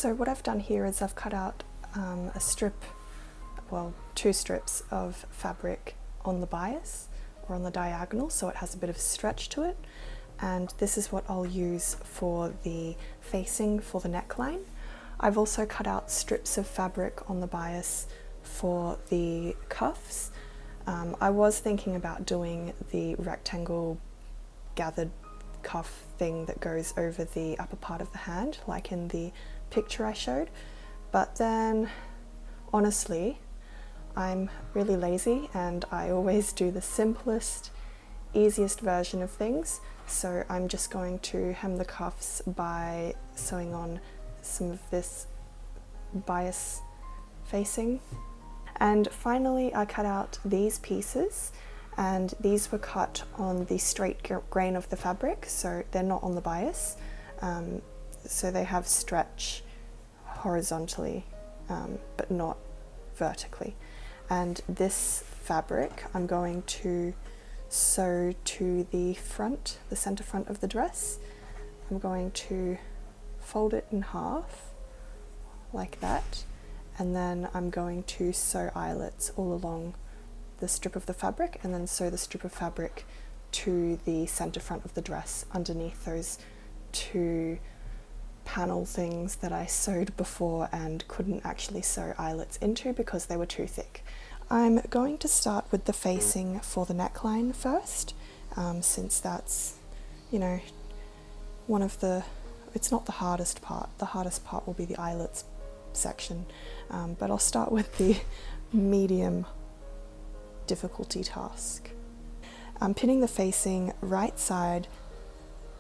So what I've done here is I've cut out a strip, well, 2 strips of fabric on the bias or on the diagonal, so it has a bit of stretch to it, and this is what I'll use for the facing for the neckline. I've also cut out strips of fabric on the bias for the cuffs. I was thinking about doing the rectangle gathered cuff thing that goes over the upper part of the hand, like in the picture I showed, but then honestly I'm really lazy and I always do the simplest, easiest version of things, so I'm just going to hem the cuffs by sewing on some of this bias facing. And finally I cut out these pieces, and these were cut on the straight grain of the fabric, so they're not on the bias, so they have stretch horizontally but not vertically. And this fabric I'm going to sew to the front, the center front of the dress. I'm going to fold it in half like that, and then I'm going to sew eyelets all along the strip of the fabric, and then sew the strip of fabric to the center front of the dress underneath those 2 panel things that I sewed before and couldn't actually sew eyelets into because they were too thick. I'm going to start with the facing for the neckline first, since that's, you know, one of the, it's not the hardest part. The hardest part will be the eyelets section, but I'll start with the medium difficulty task. I'm pinning the facing right side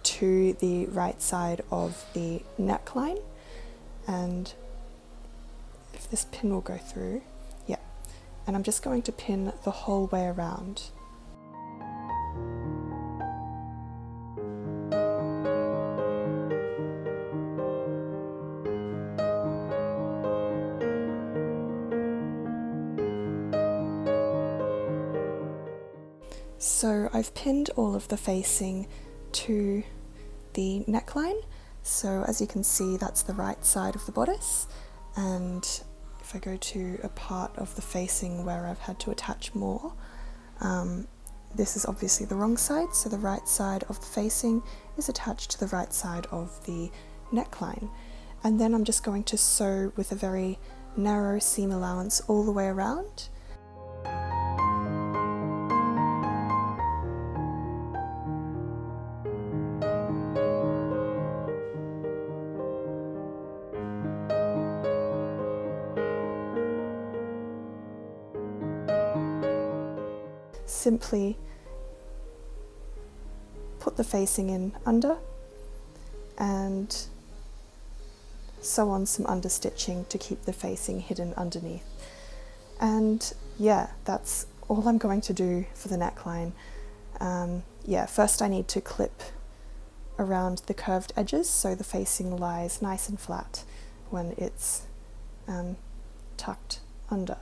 to the right side of the neckline, and if this pin will go through, yeah, and I'm just going to pin the whole way around. So I've pinned all of the facing to the neckline, so as you can see that's the right side of the bodice, and if I go to a part of the facing where I've had to attach more, this is obviously the wrong side, so the right side of the facing is attached to the right side of the neckline, and then I'm just going to sew with a very narrow seam allowance all the way around. Simply put the facing in under and sew on some understitching to keep the facing hidden underneath. And yeah, that's all I'm going to do for the neckline. Yeah, first I need to clip around the curved edges so the facing lies nice and flat when it's tucked under.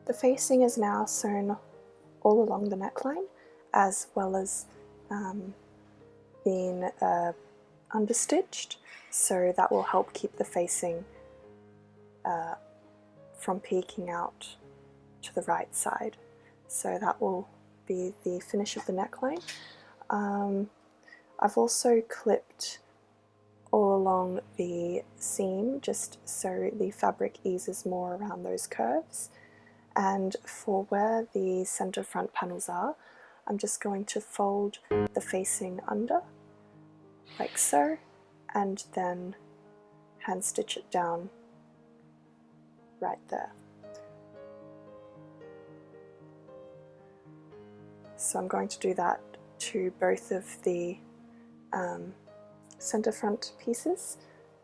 The facing is now sewn all along the neckline, as well as being understitched, so that will help keep the facing from peeking out to the right side. So that will be the finish of the neckline. I've also clipped all along the seam just so the fabric eases more around those curves. And for where the center front panels are, I'm just going to fold the facing under like so, and then hand stitch it down right there. So I'm going to do that to both of the center front pieces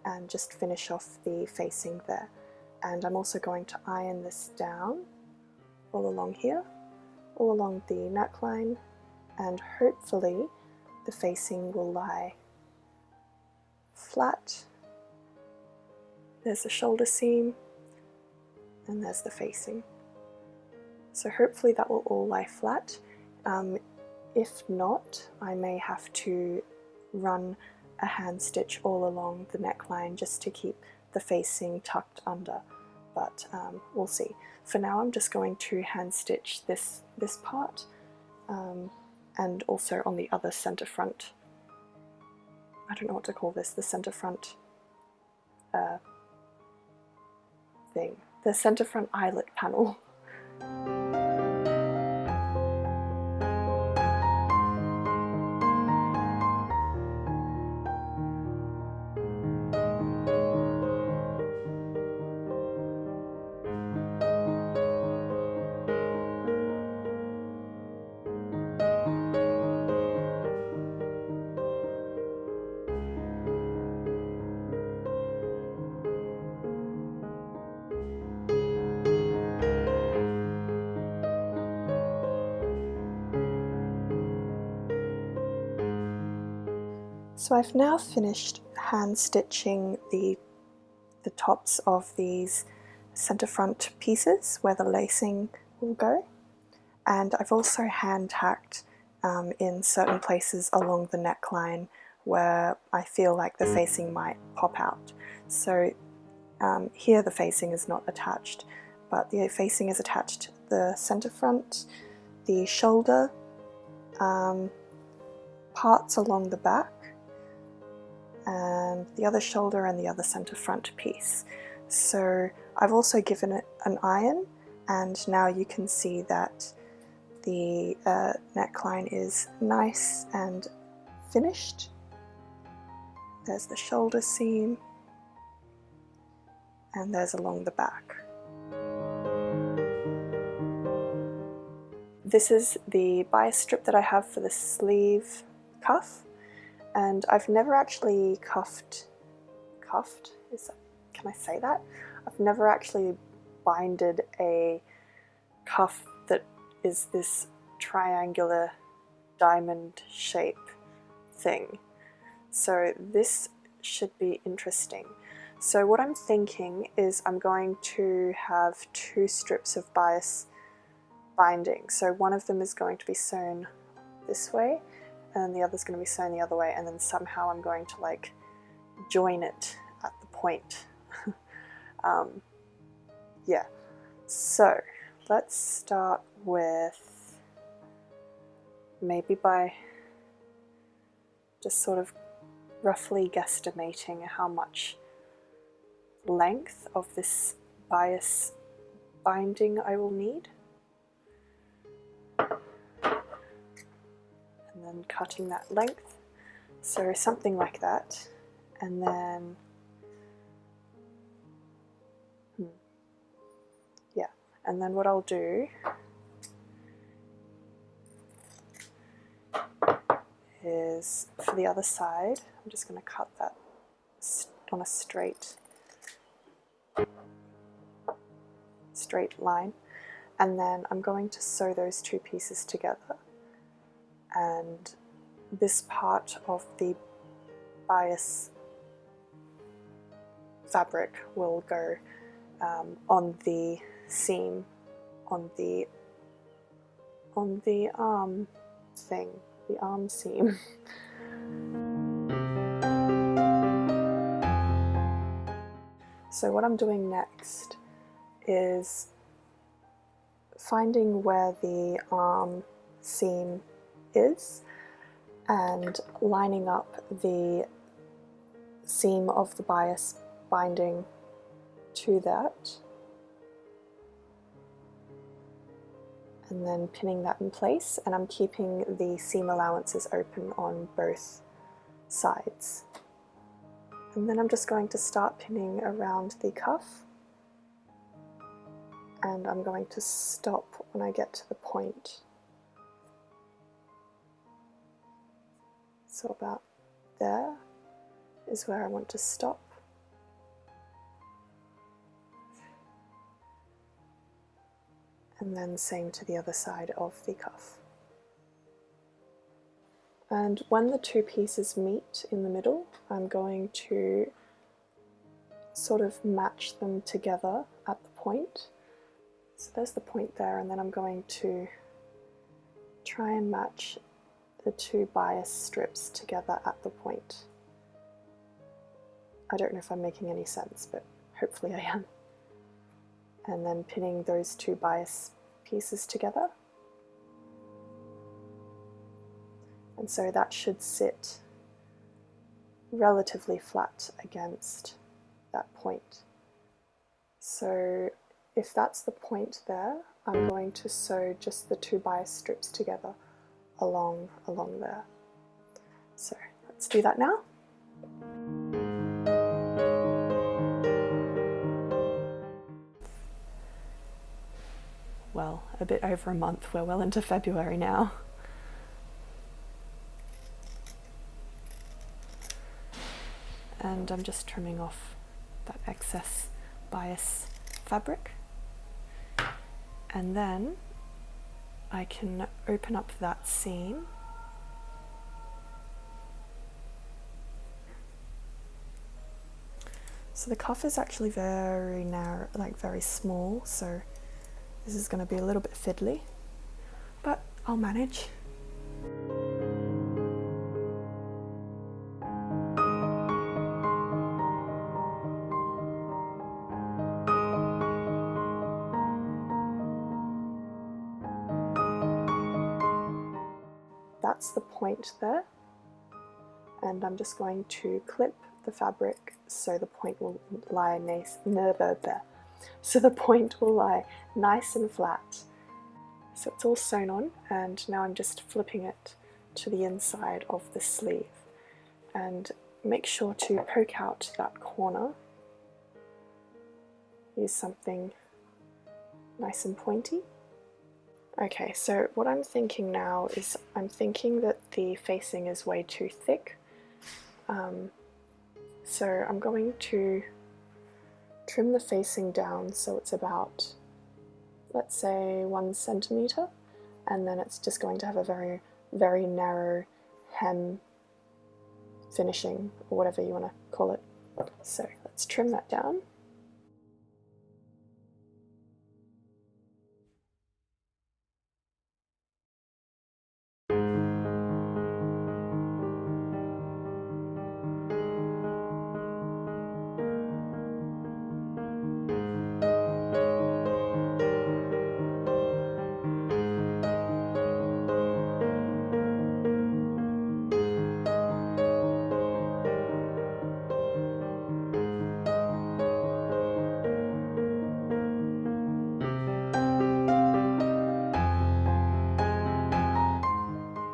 and just finish off the facing there. And I'm also going to iron this down all along here, all along the neckline, and hopefully the facing will lie flat. There's the shoulder seam and there's the facing. So hopefully that will all lie flat. If not, I may have to run a hand stitch all along the neckline just to keep the facing tucked under, but we'll see. For now I'm just going to hand stitch this part and also on the other center front, I don't know what to call this, the center front thing, the center front eyelet panel. So I've now finished hand stitching the tops of these center front pieces where the lacing will go, and I've also hand tacked in certain places along the neckline where I feel like the facing might pop out. So here the facing is not attached, but the facing is attached to the center front, the shoulder, parts along the back, and the other shoulder and the other center front piece. So I've also given it an iron, and now you can see that the neckline is nice and finished. There's the shoulder seam, and there's along the back. This is the bias strip that I have for the sleeve cuff. And I've never actually cuffed, can I say that? I've never actually binded a cuff that is this triangular diamond shape thing. So this should be interesting. So what I'm thinking is I'm going to have 2 strips of bias binding. So one of them is going to be sewn this way, and the other's going to be sewn the other way, and then somehow I'm going to like join it at the point. Yeah, so let's start with maybe by just sort of roughly guesstimating how much length of this bias binding I will need. And then cutting that length, so something like that, and then yeah, and then what I'll do is for the other side, I'm just going to cut that on a straight line, and then I'm going to sew those 2 pieces together. And this part of the bias fabric will go on the seam on the arm thing, the arm seam. So what I'm doing next is finding where the arm seam is and lining up the seam of the bias binding to that, and then pinning that in place, and I'm keeping the seam allowances open on both sides. And then I'm just going to start pinning around the cuff, and I'm going to stop when I get to the point. So about there is where I want to stop. And then same to the other side of the cuff. And when the two pieces meet in the middle, I'm going to sort of match them together at the point. So there's the point there, and then I'm going to try and match the two bias strips together at the point. I don't know if I'm making any sense, but hopefully I am. And then pinning those two bias pieces together. And so that should sit relatively flat against that point. So if that's the point there, I'm going to sew just the two bias strips together along there. So let's do that now. Well, a bit over a month, we're well into February now. And I'm just trimming off that excess bias fabric, and then I can open up that seam so the cuff is actually very narrow, like very small, so this is going to be a little bit fiddly, but I'll manage. That's the point there, and I'm just going to clip the fabric so the point will lie nice, so the point will lie nice and flat. So it's all sewn on, and now I'm just flipping it to the inside of the sleeve, and make sure to poke out that corner. Use something nice and pointy. Okay, so what I'm thinking now is I'm thinking that the facing is way too thick. So I'm going to trim the facing down so it's about, let's say, 1 centimeter, and then it's just going to have a very, very narrow hem finishing, or whatever you want to call it. So let's trim that down.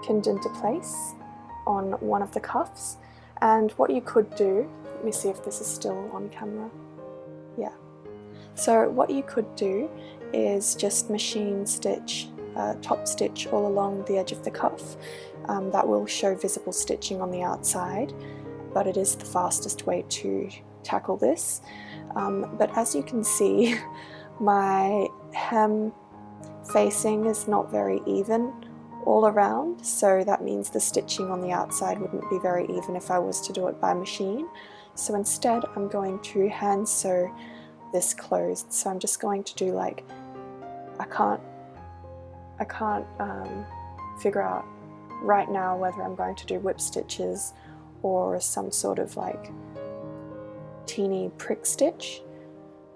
Pinned into place on one of the cuffs, and what you could do, let me see if this is still on camera, yeah, so what you could do is just machine stitch, top stitch all along the edge of the cuff. That will show visible stitching on the outside, but it is the fastest way to tackle this. But as you can see, my hem facing is not very even all around, so that means the stitching on the outside wouldn't be very even if I was to do it by machine. So instead I'm going to hand sew this closed. So I'm just going to do like I can't figure out right now whether I'm going to do whip stitches or some sort of like teeny prick stitch,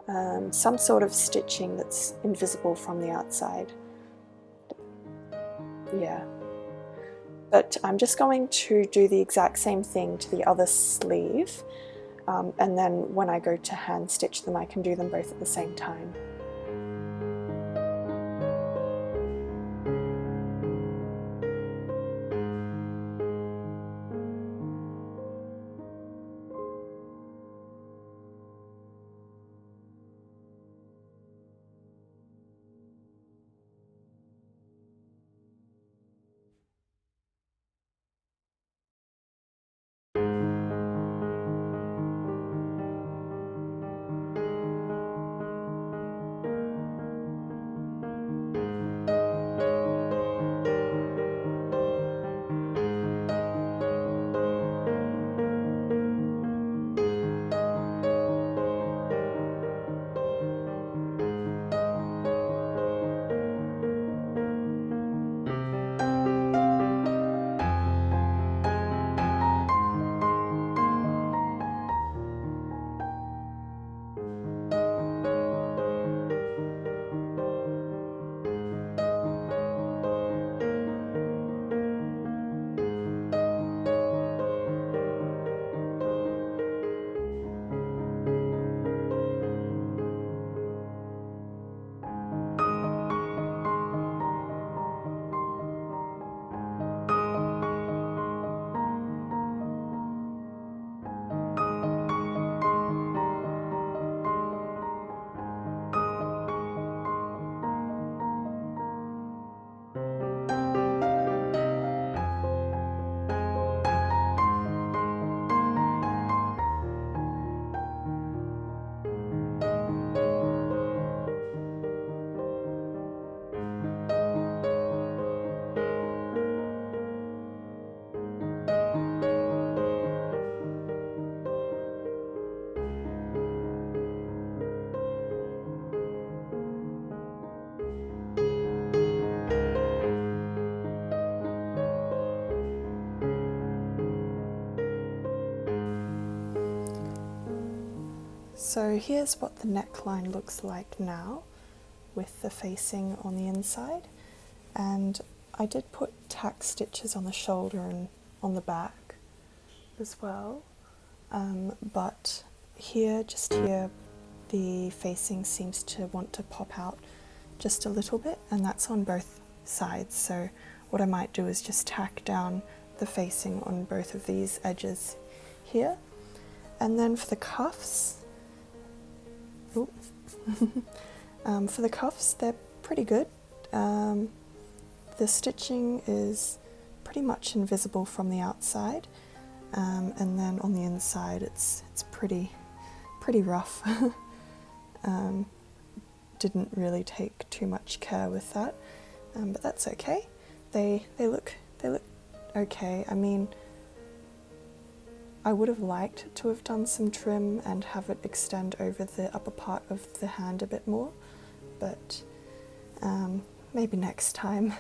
some sort of stitching that's invisible from the outside. Yeah, but I'm just going to do the exact same thing to the other sleeve, and then when I go to hand stitch them I can do them both at the same time. So here's what the neckline looks like now with the facing on the inside, and I did put tack stitches on the shoulder and on the back as well, but here, just here, the facing seems to want to pop out just a little bit, and that's on both sides. So what I might do is just tack down the facing on both of these edges here. And then for the cuffs, for the cuffs, they're pretty good. The stitching is pretty much invisible from the outside, and then on the inside it's pretty rough. Didn't really take too much care with that, but that's okay. They look okay. I mean, I would have liked to have done some trim and have it extend over the upper part of the hand a bit more, but maybe next time.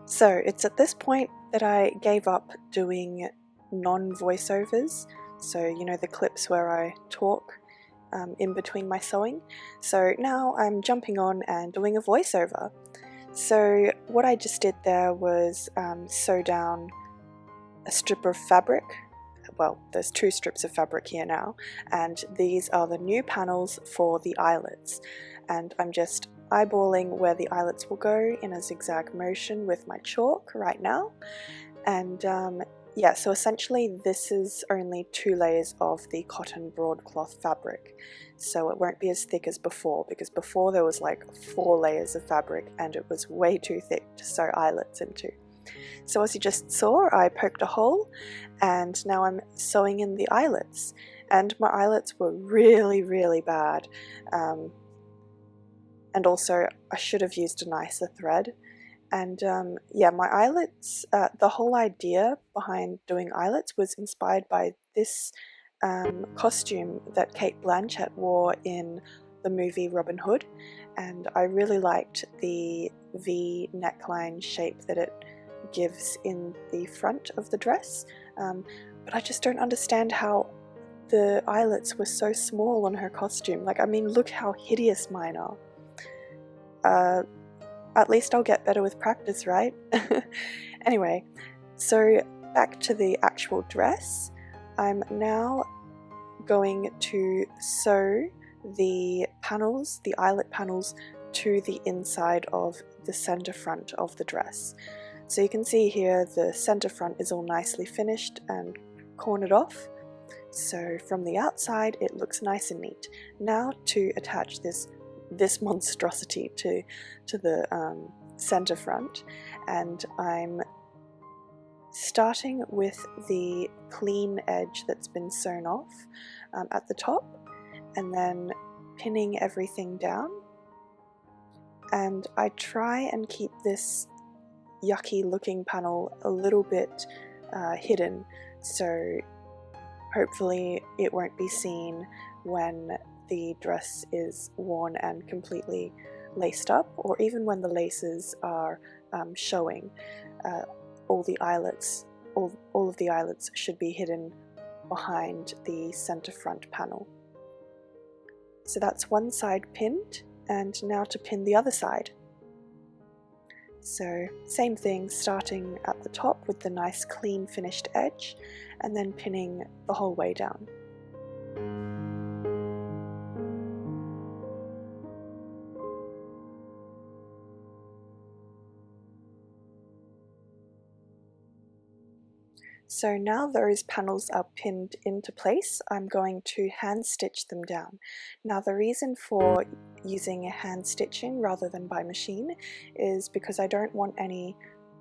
So it's at this point that I gave up doing non-voiceovers, so you know, the clips where I talk in between my sewing. So now I'm jumping on and doing a voiceover. So what I just did there was sew down a strip of fabric. Well, there's 2 strips of fabric here now, and these are the new panels for the eyelets, and I'm just eyeballing where the eyelets will go in a zigzag motion with my chalk right now. And yeah, so essentially this is only 2 layers of the cotton broadcloth fabric, so it won't be as thick as before, because before there was like 4 layers of fabric and it was way too thick to sew eyelets into. So as you just saw, I poked a hole and now I'm sewing in the eyelets, and my eyelets were really bad, and also I should have used a nicer thread. And yeah, my eyelets, the whole idea behind doing eyelets was inspired by this costume that Kate Blanchett wore in the movie Robin Hood, and I really liked the V neckline shape that it gives in the front of the dress, but I just don't understand how the eyelets were so small on her costume. Like, I mean, look how hideous mine are. At least I'll get better with practice, right? Anyway, so back to the actual dress. I'm now going to sew the panels, the eyelet panels, to the inside of the center front of the dress. So you can see here the center front is all nicely finished and cornered off. So from the outside it looks nice and neat. Now to attach this monstrosity to the center front, and I'm starting with the clean edge that's been sewn off at the top, and then pinning everything down. And I try and keep this yucky looking panel a little bit hidden, so hopefully it won't be seen when the dress is worn and completely laced up, or even when the laces are showing. All of the eyelets should be hidden behind the center front panel. So that's one side pinned, and now to pin the other side. So same thing, starting at the top with the nice clean finished edge, and then pinning the whole way down. So now those panels are pinned into place, I'm going to hand stitch them down. Now the reason for using hand stitching rather than by machine is because I don't want any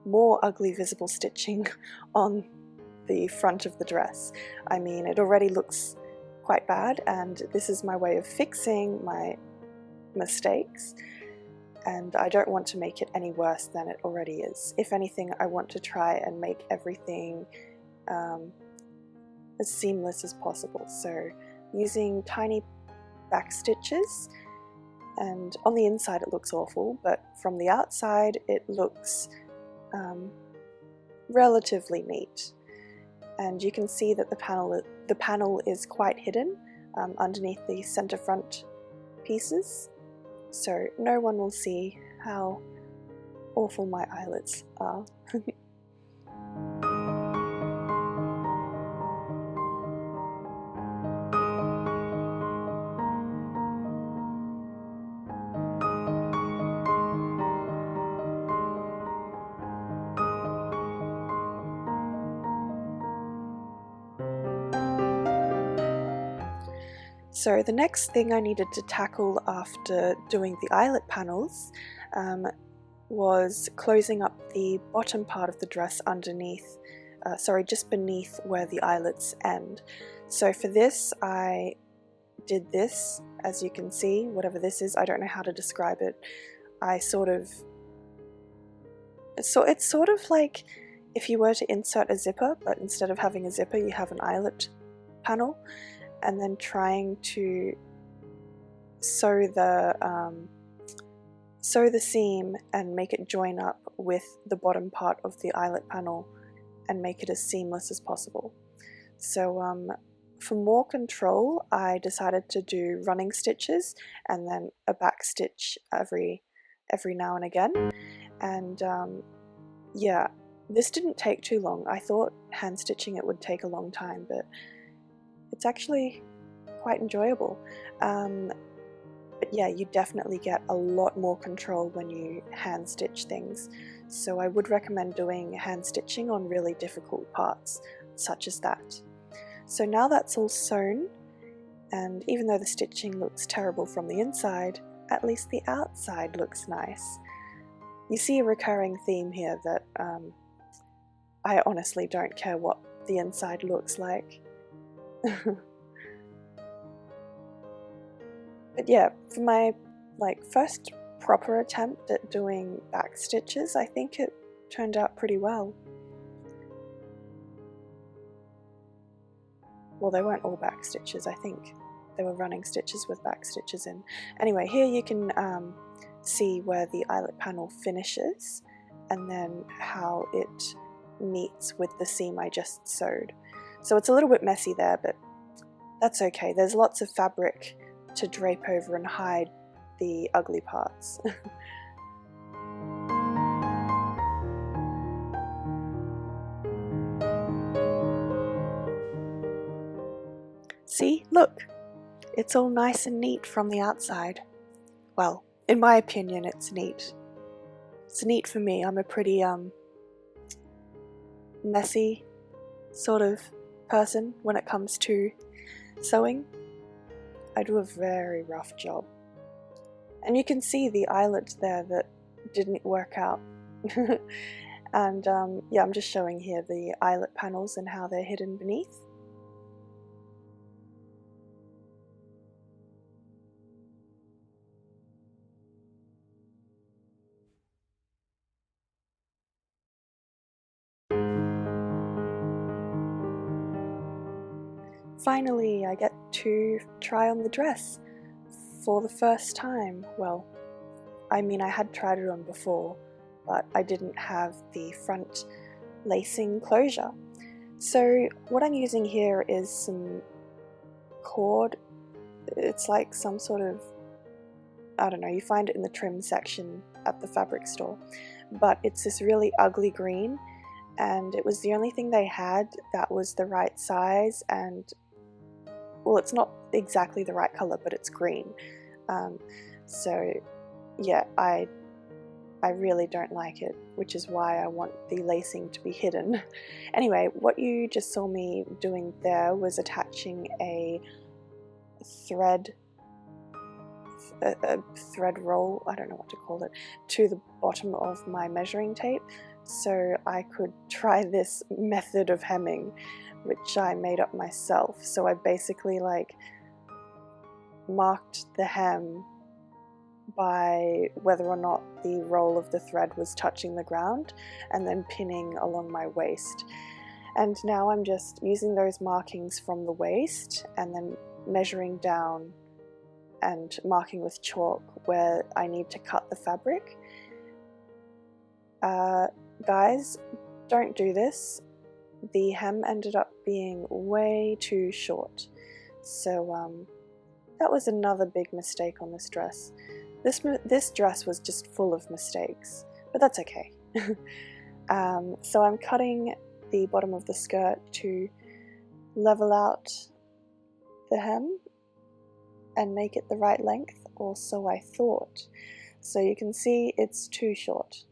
more ugly visible stitching on the front of the dress. I mean, it already looks quite bad, and this is my way of fixing my mistakes, and I don't want to make it any worse than it already is. If anything, I want to try and make everything as seamless as possible. So using tiny back stitches, and on the inside it looks awful, but from the outside it looks relatively neat. And you can see that the panel is quite hidden underneath the center front pieces, so no one will see how awful my eyelets are. So the next thing I needed to tackle after doing the eyelet panels was closing up the bottom part of the dress underneath, just beneath where the eyelets end. So for this I did this, as you can see, whatever this is, I don't know how to describe it. It's sort of like if you were to insert a zipper, but instead of having a zipper you have an eyelet panel, and then trying to sew the seam and make it join up with the bottom part of the eyelet panel and make it as seamless as possible. So for more control I decided to do running stitches and then a back stitch every now and again, and yeah, this didn't take too long. I thought hand stitching it would take a long time, but it's actually quite enjoyable. But yeah, you definitely get a lot more control when you hand stitch things, so I would recommend doing hand stitching on really difficult parts such as that. So now that's all sewn, and even though the stitching looks terrible from the inside, at least the outside looks nice. You see a recurring theme here that I honestly don't care what the inside looks like. But yeah, for my first proper attempt at doing back stitches, I think it turned out pretty well. Well, they weren't all back stitches, I think they were running stitches with back stitches in. Anyway, here you can see where the eyelet panel finishes and then how it meets with the seam I just sewed. So it's a little bit messy there, but that's okay. There's lots of fabric to drape over and hide the ugly parts. See, look, it's all nice and neat from the outside. Well, in my opinion, it's neat. It's neat for me. I'm a pretty messy sort of person when it comes to sewing. I do a very rough job. And you can see the eyelet there that didn't work out. And yeah, I'm just showing here the eyelet panels and how they're hidden beneath. Finally, I get to try on the dress for the first time. Well, I mean, I had tried it on before, but I didn't have the front lacing closure. So what I'm using here is some cord. It's like some sort of, I don't know, you find it in the trim section at the fabric store, but it's this really ugly green, and it was the only thing they had that was the right size, and well, it's not exactly the right color, but it's green. So yeah, I really don't like it, which is why I want the lacing to be hidden. Anyway, what you just saw me doing there was attaching a thread roll, I don't know what to call it, to the bottom of my measuring tape so I could try this method of hemming, which I made up myself. So I basically like marked the hem by whether or not the roll of the thread was touching the ground and then pinning along my waist. And now I'm just using those markings from the waist and then measuring down and marking with chalk where I need to cut the fabric. Guys, don't do this. The hem ended up being way too short, so that was another big mistake on this dress. This dress was just full of mistakes, but that's okay. So I'm cutting the bottom of the skirt to level out the hem and make it the right length, or so I thought. So you can see it's too short.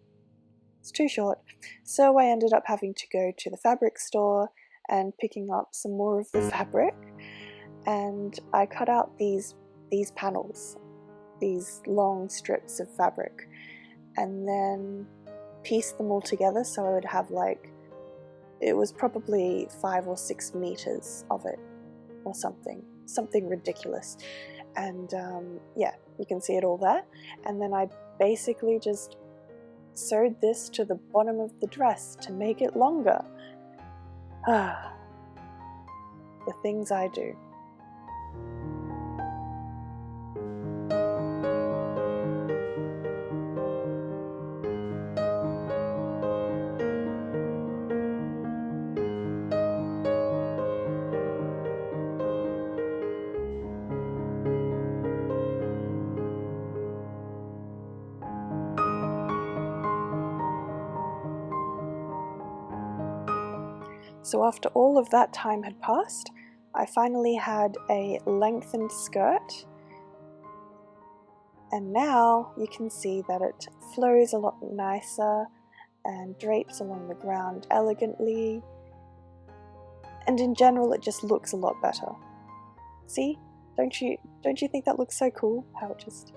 It's too short, so I ended up having to go to the fabric store and picking up some more of the fabric, and I cut out these panels, these long strips of fabric, and then pieced them all together so I would have like, it was probably 5 or 6 meters of it or something ridiculous. And yeah, you can see it all there. And then I basically just sewed this to the bottom of the dress to make it longer. The things I do. So after all of that time had passed, I finally had a lengthened skirt, and now you can see that it flows a lot nicer and drapes along the ground elegantly, and in general it just looks a lot better. See? Don't you think that looks so cool, how it just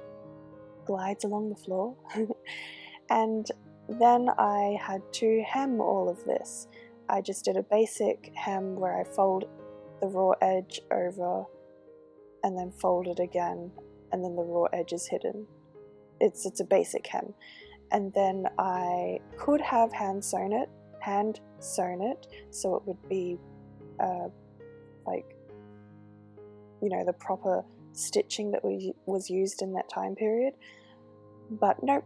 glides along the floor? And then I had to hem all of this. I just did a basic hem where I fold the raw edge over and then fold it again, and then the raw edge is hidden. It's a basic hem. And then I could have hand sewn it so it would be like the proper stitching that was used in that time period. But nope,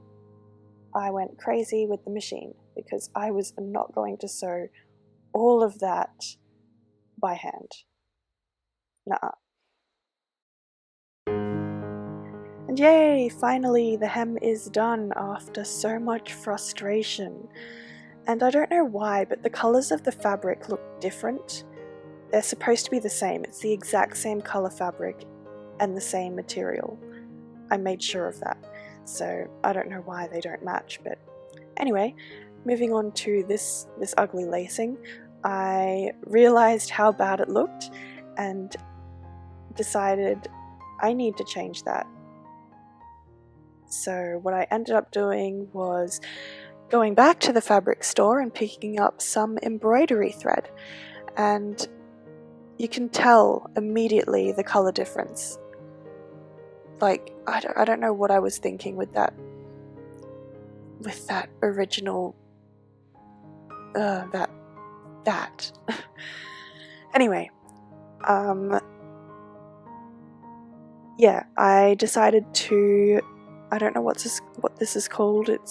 I went crazy with the machine because I was not going to sew all of that by hand. Nuh-uh. And yay, finally the hem is done after so much frustration. And I don't know why, but the colours of the fabric look different. They're supposed to be the same. It's the exact same colour fabric and the same material. I made sure of that. So I don't know why they don't match, but anyway, moving on to this ugly lacing, I realised how bad it looked and decided I need to change that. So what I ended up doing was going back to the fabric store and picking up some embroidery thread, and you can tell immediately the colour difference. Like, I don't know what I was thinking with that original that anyway, yeah, I decided to, I don't know what this is called. It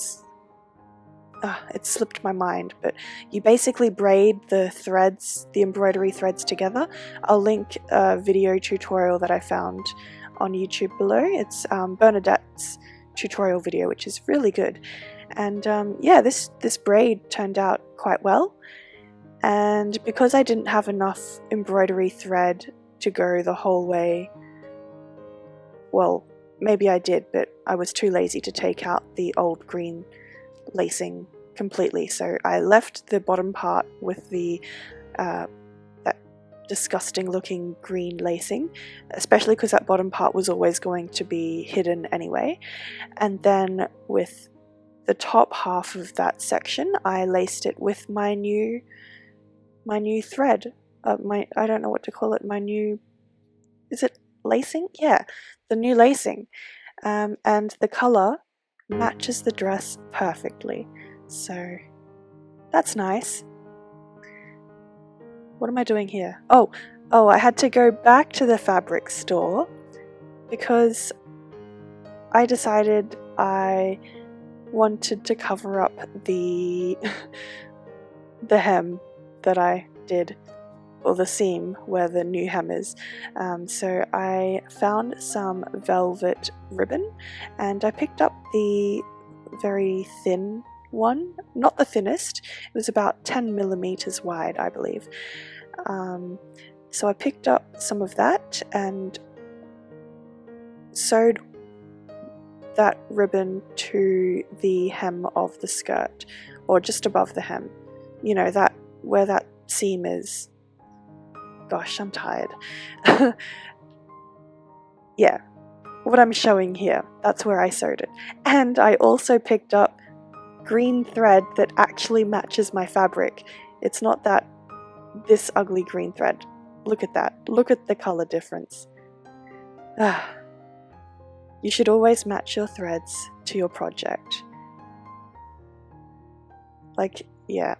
slipped my mind, but you basically braid the threads, the embroidery threads together. I'll link a video tutorial that I found on YouTube below. It's Bernadette's tutorial video, which is really good. And yeah, this braid turned out quite well. And because I didn't have enough embroidery thread to go the whole way, well, maybe I did, but I was too lazy to take out the old green lacing completely, so I left the bottom part with the that disgusting looking green lacing, especially because that bottom part was always going to be hidden anyway. And then with the top half of that section, I laced it with my new thread. I don't know what to call it. Is it lacing? Yeah, the new lacing, and the color matches the dress perfectly. So that's nice. What am I doing here? Oh, I had to go back to the fabric store because I decided I wanted to cover up the hem that I did, or the seam where the new hem is. So I found some velvet ribbon and I picked up the very thin one, not the thinnest. It was about 10 millimeters wide, I believe. So I picked up some of that and sewed that ribbon to the hem of the skirt, or just above the hem, you know, that where that seam is. Gosh, I'm tired. Yeah, what I'm showing here, that's where I sewed it. And I also picked up green thread that actually matches my fabric. It's not this ugly green thread. Look at that. Look at the color difference. You should always match your threads to your project. Like, yeah.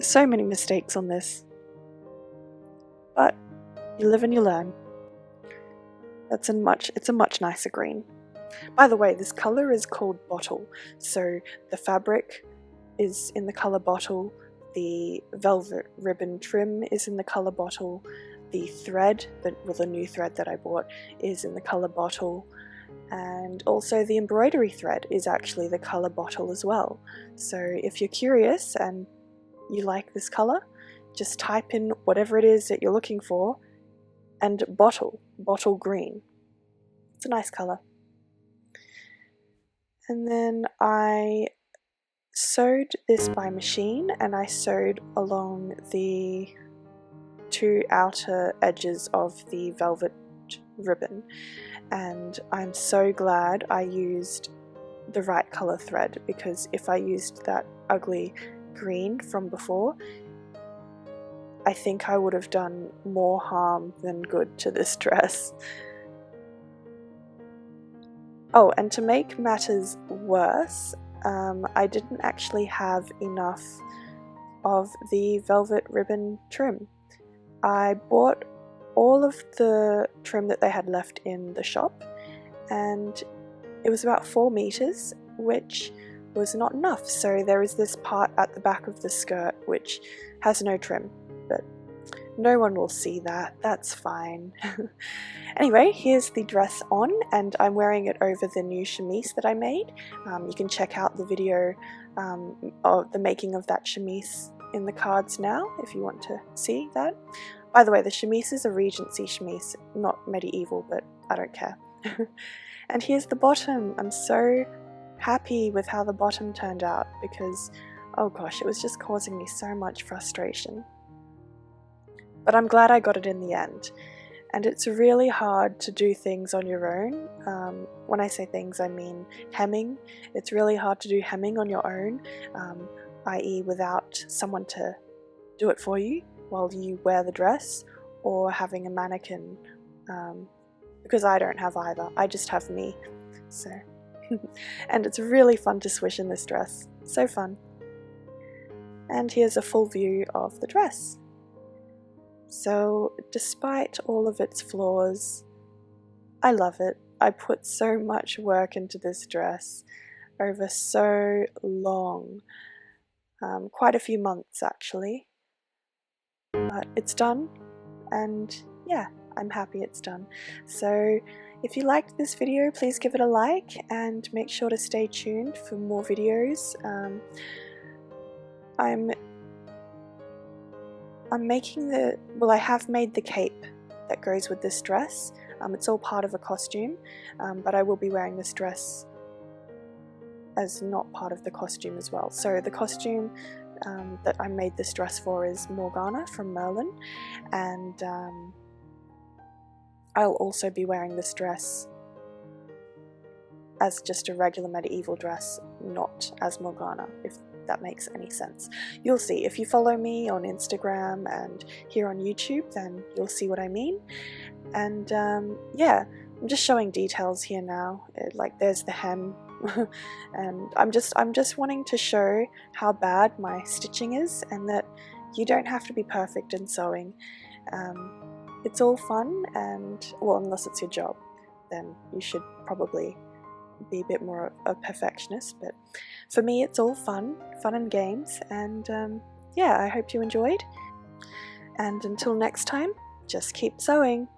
So many mistakes on this. But you live and you learn. It's a much nicer green. By the way, this color is called bottle. So the fabric is in the color bottle, the velvet ribbon trim is in the color bottle, the thread, the new thread that I bought, is in the color bottle, and also the embroidery thread is actually the color bottle as well. So if you're curious and you like this color, just type in whatever it is that you're looking for and bottle green. It's a nice color. And then I sewed this by machine, and I sewed along the two outer edges of the velvet ribbon, and I'm so glad I used the right color thread, because if I used that ugly green from before, I think I would have done more harm than good to this dress. Oh, and to make matters worse, I didn't actually have enough of the velvet ribbon trim. I bought all of the trim that they had left in the shop, and it was about 4 meters, which was not enough. So there is this part at the back of the skirt which has no trim, but no one will see that, that's fine. Anyway, here's the dress on, and I'm wearing it over the new chemise that I made. You can check out the video of the making of that chemise in the cards now if you want to see that. By the way, the chemise is a Regency chemise, not medieval, but I don't care. And here's the bottom. I'm so happy with how the bottom turned out because, oh gosh, it was just causing me so much frustration. But I'm glad I got it in the end. And it's really hard to do things on your own. When I say things, I mean hemming. It's really hard to do hemming on your own, i.e. without someone to do it for you while you wear the dress, or having a mannequin, because I don't have either, I just have me. So, and it's really fun to swish in this dress, so fun. And here's a full view of the dress. So despite all of its flaws, I love it. I put so much work into this dress over so long, quite a few months actually. But it's done, and yeah, I'm happy it's done. So if you liked this video, please give it a like and make sure to stay tuned for more videos. I have made the cape that goes with this dress. It's all part of a costume, but I will be wearing this dress as not part of the costume as well. So the costume that I made this dress for is Morgana from Merlin, and I'll also be wearing this dress as just a regular medieval dress, not as Morgana, if that makes any sense. You'll see. If you follow me on Instagram and here on YouTube, then you'll see what I mean. And yeah, I'm just showing details here now. Like there's the hem, and I'm just wanting to show how bad my stitching is, and that you don't have to be perfect in sewing. It's all fun, and well, unless it's your job, then you should probably be a bit more a perfectionist, but for me it's all fun and games, and yeah, I hope you enjoyed, and until next time, just keep sewing.